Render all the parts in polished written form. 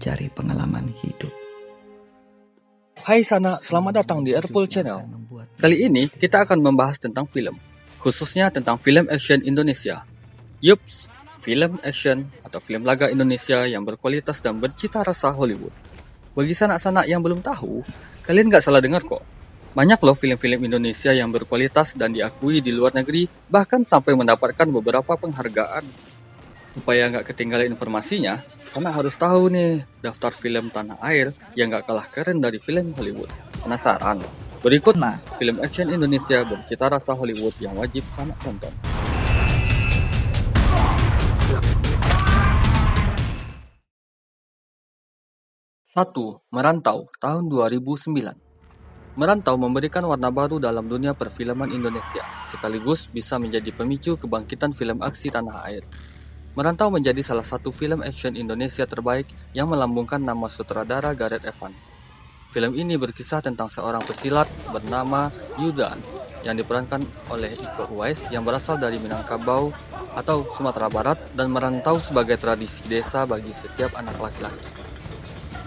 mencari pengalaman hidup. Hai sana, selamat datang di Airpool Channel. Kali ini kita akan membahas tentang film, khususnya tentang film action Indonesia. Yups, film action atau film laga Indonesia yang berkualitas dan bercita rasa Hollywood. Bagi sanak-sanak yang belum tahu, kalian gak salah dengar kok. Banyak loh film-film Indonesia yang berkualitas dan diakui di luar negeri, bahkan sampai mendapatkan beberapa penghargaan. Supaya nggak ketinggalan informasinya, karena harus tahu nih daftar film tanah air yang nggak kalah keren dari film Hollywood. Penasaran? Berikut film action Indonesia bercita rasa Hollywood yang wajib sanak tonton. 1. Merantau tahun 2009. Merantau memberikan warna baru dalam dunia perfilman Indonesia, sekaligus bisa menjadi pemicu kebangkitan film aksi tanah air. Merantau menjadi salah satu film action Indonesia terbaik yang melambungkan nama sutradara Gareth Evans. Film ini berkisah tentang seorang pesilat bernama Yuda yang diperankan oleh Iko Uwais yang berasal dari Minangkabau atau Sumatera Barat dan merantau sebagai tradisi desa bagi setiap anak laki-laki.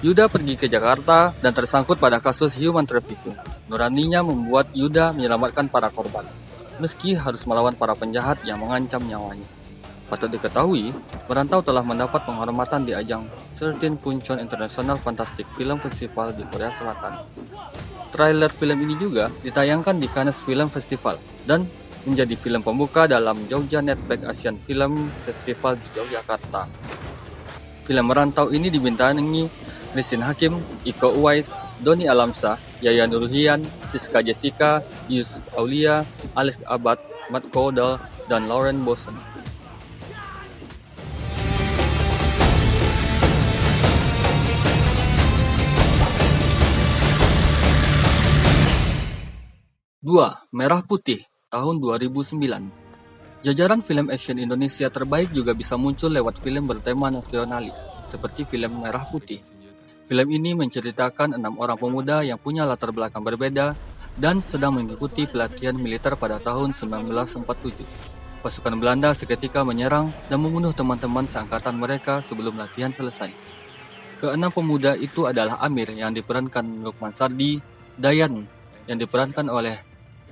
Yuda pergi ke Jakarta dan tersangkut pada kasus human trafficking. Nuraninya membuat Yuda menyelamatkan para korban, meski harus melawan para penjahat yang mengancam nyawanya. Patut diketahui, Merantau telah mendapat penghormatan di ajang 13 Puncheon International Fantastic Film Festival di Korea Selatan. Trailer film ini juga ditayangkan di Cannes Film Festival dan menjadi film pembuka dalam Jogja Netback Asian Film Festival di Yogyakarta. Film Merantau ini dibintangi Christine Hakim, Iko Uwais, Doni Alamsyah, Yayan Nurhian, Siska Jessica, Yus Aulia, Alex Abad, Matt Cowdell, dan Lauren Bosen. 2. Merah Putih tahun 2009. Jajaran film action Indonesia terbaik juga bisa muncul lewat film bertema nasionalis, seperti film Merah Putih. Film ini menceritakan 6 orang pemuda yang punya latar belakang berbeda dan sedang mengikuti pelatihan militer pada tahun 1947. Pasukan Belanda seketika menyerang dan membunuh teman-teman seangkatan mereka sebelum latihan selesai. Keenam pemuda itu adalah Amir yang diperankan Lukman Sardi, Dayan yang diperankan oleh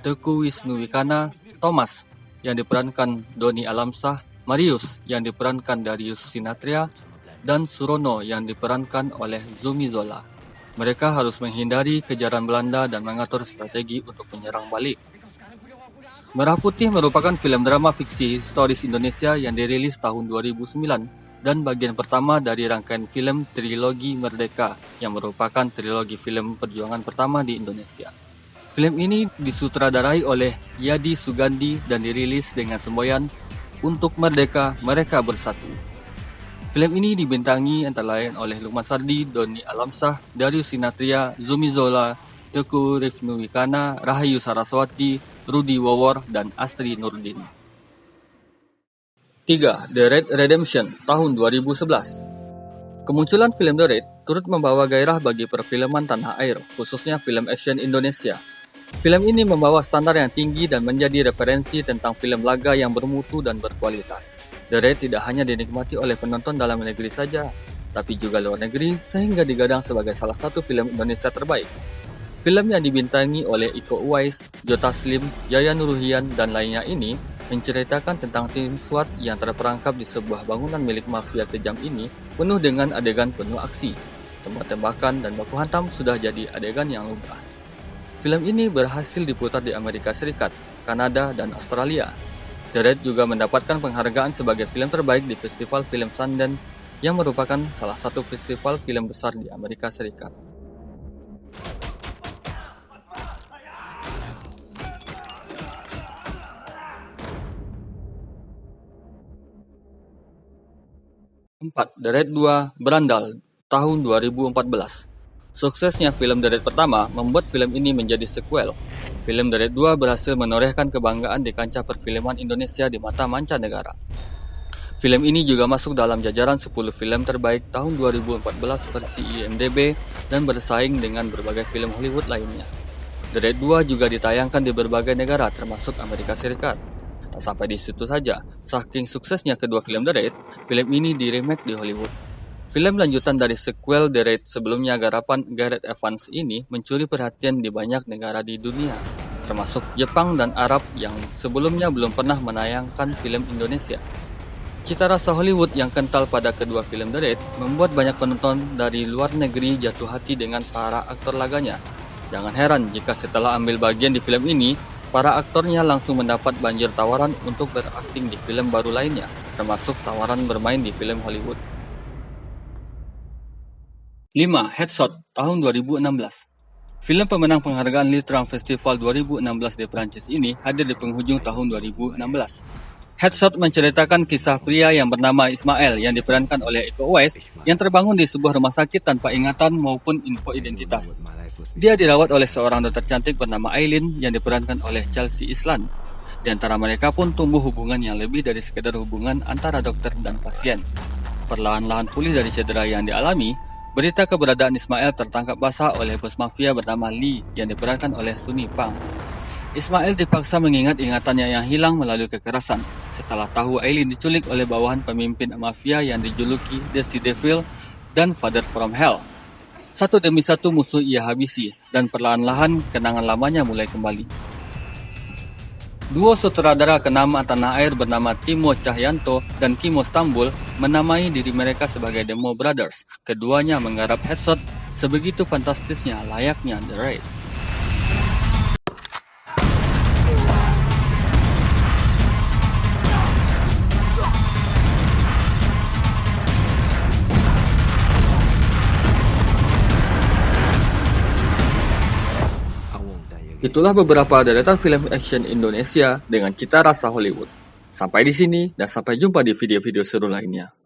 Teguh Wisnu Wikana, Thomas yang diperankan Doni Alamsyah, Marius yang diperankan Darius Sinathrya, dan Surono yang diperankan oleh Zumi Zola. Mereka harus menghindari kejaran Belanda dan mengatur strategi untuk menyerang balik. Merah Putih merupakan film drama fiksi historis Indonesia yang dirilis tahun 2009 dan bagian pertama dari rangkaian film trilogi Merdeka yang merupakan trilogi film perjuangan pertama di Indonesia. Film ini disutradarai oleh Yadi Sugandi dan dirilis dengan semboyan "Untuk Merdeka, Mereka Bersatu". Film ini dibintangi antara lain oleh Lukman Sardi, Doni Alamsyah, Darius Sinathrya, Zumi Zola, Teguh Wisnu Wikana, Rahayu Saraswati, Rudy Wowor, dan Astri Nurdin. 3. The Red Redemption tahun 2011. Kemunculan film The Raid turut membawa gairah bagi perfilman tanah air, khususnya film action Indonesia. Film ini membawa standar yang tinggi dan menjadi referensi tentang film laga yang bermutu dan berkualitas. The Raid tidak hanya dinikmati oleh penonton dalam negeri saja, tapi juga luar negeri sehingga digadang sebagai salah satu film Indonesia terbaik. Film yang dibintangi oleh Iko Uwais, Jota Slim, Yayan Nurhian, dan lainnya ini menceritakan tentang tim SWAT yang terperangkap di sebuah bangunan milik mafia kejam ini penuh dengan adegan penuh aksi. Tembak-tembakan dan baku hantam sudah jadi adegan yang lumrah. Film ini berhasil diputar di Amerika Serikat, Kanada, dan Australia. The Raid juga mendapatkan penghargaan sebagai film terbaik di Festival Film Sundance yang merupakan salah satu festival film besar di Amerika Serikat. Empat, The Raid 2 Berandal tahun 2014. Suksesnya film The Raid pertama membuat film ini menjadi sequel. Film The Raid 2 berhasil menorehkan kebanggaan di kancah perfilman Indonesia di mata mancanegara. Film ini juga masuk dalam jajaran 10 film terbaik tahun 2014 versi IMDb dan bersaing dengan berbagai film Hollywood lainnya. The Raid 2 juga ditayangkan di berbagai negara termasuk Amerika Serikat. Tak sampai di situ saja, saking suksesnya kedua film The Raid, film ini di-remake di Hollywood. Film lanjutan dari sequel The Raid sebelumnya garapan Gareth Evans ini mencuri perhatian di banyak negara di dunia, termasuk Jepang dan Arab yang sebelumnya belum pernah menayangkan film Indonesia. Cita rasa Hollywood yang kental pada kedua film The Raid membuat banyak penonton dari luar negeri jatuh hati dengan para aktor laganya. Jangan heran jika setelah ambil bagian di film ini, para aktornya langsung mendapat banjir tawaran untuk berakting di film baru lainnya, termasuk tawaran bermain di film Hollywood. 5. Headshot tahun 2016. Film pemenang penghargaan Litram Festival 2016 di Prancis ini hadir di penghujung tahun 2016. Headshot menceritakan kisah pria yang bernama Ismail yang diperankan oleh Iko Uwais yang terbangun di sebuah rumah sakit tanpa ingatan maupun info identitas. Dia dirawat oleh seorang dokter cantik bernama Aileen yang diperankan oleh Chelsea Islan. Di antara mereka pun tumbuh hubungan yang lebih dari sekedar hubungan antara dokter dan pasien. Perlahan-lahan pulih dari cedera yang dialami, berita keberadaan Ismail tertangkap basah oleh bos mafia bernama Lee yang diperankan oleh Sunny Pang. Ismail dipaksa mengingat ingatannya yang hilang melalui kekerasan setelah tahu Aileen diculik oleh bawahan pemimpin mafia yang dijuluki The Sea Devil dan Father from Hell. Satu demi satu musuh ia habisi dan perlahan-lahan kenangan lamanya mulai kembali. Duo sutradara kenama tanah air bernama Timo Cahyanto dan Kimo Stambul menamai diri mereka sebagai The Mo Brothers. Keduanya menggarap Headshot sebegitu fantastisnya layaknya The Raid. Itulah beberapa deretan film action Indonesia dengan cita rasa Hollywood. Sampai di sini dan sampai jumpa di video-video seru lainnya.